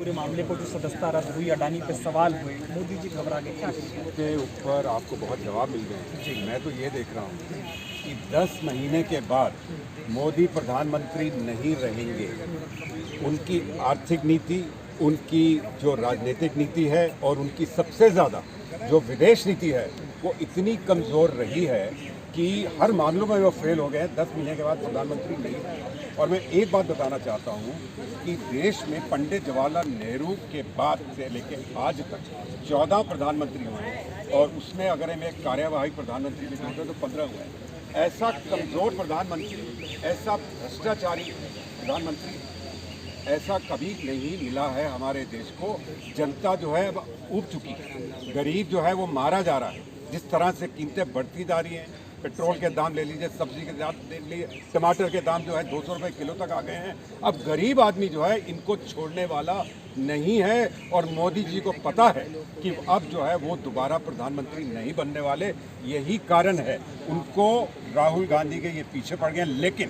पूरे मामले को जो सदस्यता रद्द हुई, अडानी पे सवाल हुए, मोदी जी घबरा गए, क्या के ऊपर आपको बहुत जवाब मिल गए। मैं तो ये देख रहा हूँ कि 10 महीने के बाद मोदी प्रधानमंत्री नहीं रहेंगे। उनकी आर्थिक नीति, उनकी जो राजनीतिक नीति है और उनकी सबसे ज़्यादा जो विदेश नीति है वो इतनी कमज़ोर रही है कि हर मामलों में वो फेल हो गए। 10 महीने के बाद प्रधानमंत्री नहीं रहे। और मैं एक बात बताना चाहता हूँ कि देश में पंडित जवाहरलाल नेहरू के बाद से लेकर आज तक 14 प्रधानमंत्री हुए हैं और उसमें अगर हम एक कार्यवाही प्रधानमंत्री भी जोड़ते तो 15 हुए हैं। ऐसा कमज़ोर प्रधानमंत्री, ऐसा भ्रष्टाचारी प्रधानमंत्री ऐसा कभी नहीं मिला है हमारे देश को। जनता जो है अब ऊब चुकी है, गरीब जो है वो मारा जा रहा है। जिस तरह से कीमतें बढ़ती जा रही हैं, पेट्रोल के दाम ले लीजिए, सब्जी के दाम ले लीजिए, टमाटर के दाम जो है 200 रुपये किलो तक आ गए हैं। अब गरीब आदमी जो है इनको छोड़ने वाला नहीं है और मोदी जी को पता है कि अब जो है वो दोबारा प्रधानमंत्री नहीं बनने वाले। यही कारण है उनको राहुल गांधी के ये पीछे पड़ गए। लेकिन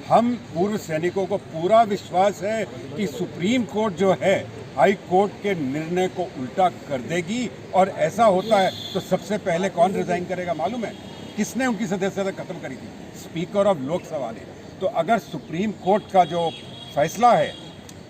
हम पूर्व सैनिकों को पूरा विश्वास है कि सुप्रीम कोर्ट जो है हाई कोर्ट के निर्णय को उल्टा कर देगी। और ऐसा होता है तो सबसे पहले कौन रिजाइन करेगा मालूम है? किसने उनकी सदस्यता खत्म करी थी? स्पीकर ऑफ लोकसभा ने। तो अगर सुप्रीम कोर्ट का जो फैसला है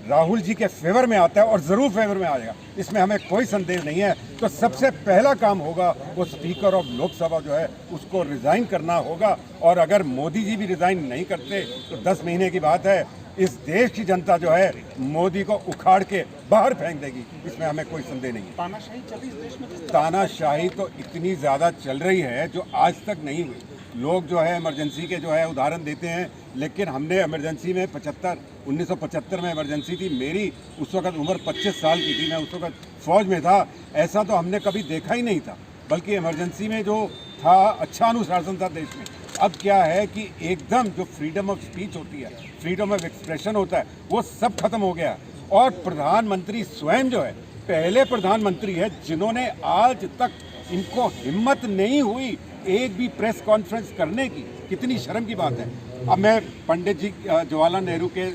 राहुल जी के फेवर में आता है और ज़रूर फेवर में आ जाएगा, इसमें हमें कोई संदेह नहीं है, तो सबसे पहला काम होगा वो स्पीकर ऑफ लोकसभा जो है उसको रिज़ाइन करना होगा। और अगर मोदी जी भी रिज़ाइन नहीं करते तो 10 महीने की बात है, इस देश की जनता जो है मोदी को उखाड़ के बाहर फेंक देगी। इसमें हमें कोई संदेह नहीं है। तानाशाही चल रही इस देश में? तानाशाही तो इतनी ज़्यादा चल रही है जो आज तक नहीं हुई। लोग जो है इमरजेंसी के जो है उदाहरण देते हैं, लेकिन हमने इमरजेंसी में 1975 में इमरजेंसी थी। मेरी उस वक्त उम्र 25 साल की थी, मैं उस वक्त फौज में था। ऐसा तो हमने कभी देखा ही नहीं था। बल्कि इमरजेंसी में जो था अच्छा अनुशासन था देश में। अब क्या है कि एकदम जो फ्रीडम ऑफ स्पीच होती है, फ्रीडम ऑफ एक्सप्रेशन होता है, वो सब खत्म हो गया। और प्रधानमंत्री स्वयं जो है पहले प्रधानमंत्री है जिन्होंने आज तक इनको हिम्मत नहीं हुई एक भी प्रेस कॉन्फ्रेंस करने की। कितनी शर्म की बात है। अब मैं पंडित जी जवाहरलाल नेहरू के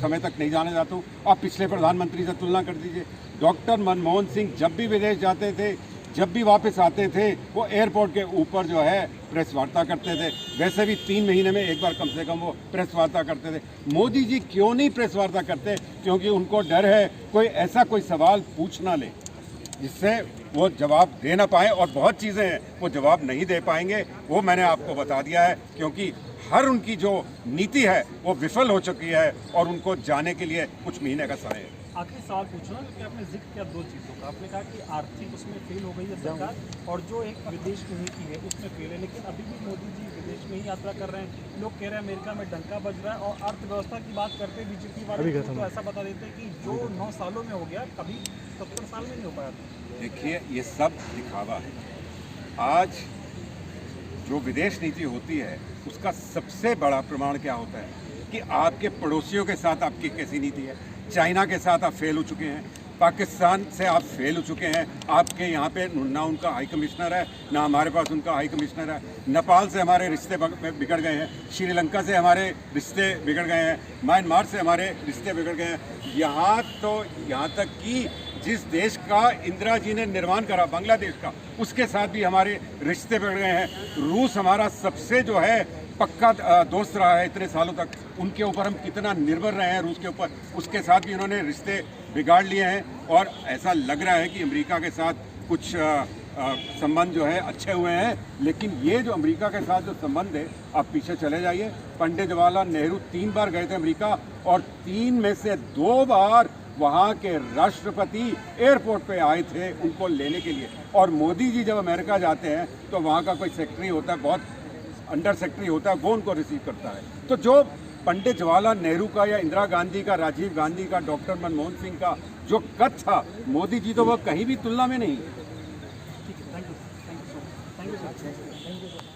समय तक नहीं जाना चाहता हूँ। आप पिछले प्रधानमंत्री से तुलना कर दीजिए। डॉक्टर मनमोहन सिंह जब भी विदेश जाते थे, जब भी वापस आते थे, वो एयरपोर्ट के ऊपर जो है प्रेस वार्ता करते थे। वैसे भी 3 महीने में एक बार कम से कम वो प्रेस वार्ता करते थे। मोदी जी क्यों नहीं प्रेस वार्ता करते? क्योंकि उनको डर है कोई ऐसा कोई सवाल पूछ ना ले जिससे वो जवाब दे ना पाए। और बहुत चीज़ें हैं वो जवाब नहीं दे पाएंगे, वो मैंने आपको बता दिया है। क्योंकि हर उनकी जो नीति है वो विफल हो चुकी है और उनको जाने के लिए कुछ महीने का समय है। आखिरी सवाल पूछना कि आपने जिक्र किया 2 चीज़ों का। आपने कहा कि आर्थिक उसमें फेल हो गई है सरकार और जो एक विदेश नीति है उसमें फेल है। लेकिन अभी भी मोदी जी विदेश में ही यात्रा कर रहे हैं। लोग कह रहे हैं अमेरिका में डंका बज रहा है। और अर्थव्यवस्था की बात करते बीजेपी वाले तो ऐसा बता देते हैं कि जो 9 सालों में हो गया कभी 70 साल में नहीं हो पाया था। देखिए ये सब दिखावा है। आज जो विदेश नीति होती है उसका सबसे बड़ा प्रमाण क्या होता है कि आपके पड़ोसियों के साथ आपकी कैसी नीति है। चाइना के साथ आप फेल हो चुके हैं, पाकिस्तान से आप फेल हो चुके हैं। आपके यहाँ पे ना उनका हाई कमिश्नर है, ना हमारे पास उनका हाई कमिश्नर है। नेपाल से हमारे रिश्ते बिगड़ गए हैं, श्रीलंका से हमारे रिश्ते बिगड़ गए हैं, म्यांमार से हमारे रिश्ते बिगड़ गए हैं। यहाँ तक कि जिस देश का इंदिरा जी ने निर्माण करा, बांग्लादेश का, उसके साथ भी हमारे रिश्ते बिगड़ गए हैं। रूस हमारा सबसे जो है पक्का दोस्त रहा है इतने सालों तक। उनके ऊपर हम कितना निर्भर रहे हैं रूस के ऊपर, उसके साथ भी उन्होंने रिश्ते बिगाड़ लिए हैं। और ऐसा लग रहा है कि अमेरिका के साथ कुछ संबंध जो है अच्छे हुए हैं। लेकिन ये जो अमेरिका के साथ जो संबंध है, आप पीछे चले जाइए। पंडित जवाहरलाल नेहरू 3 बार गए थे अमेरिका और 3 में से 2 बार वहाँ के राष्ट्रपति एयरपोर्ट पे आए थे उनको लेने के लिए। और मोदी जी जब अमेरिका जाते हैं तो वहाँ का कोई सेक्रेटरी होता है, बहुत अंडर सेक्रेटरी होता है, वो उनको रिसीव करता है। तो जो पंडित जवाहरलाल नेहरू का या इंदिरा गांधी का, राजीव गांधी का, डॉक्टर मनमोहन सिंह का जो कद था, मोदी जी तो वो कहीं भी तुलना में नहीं। ठीक है, थैंक यू सर।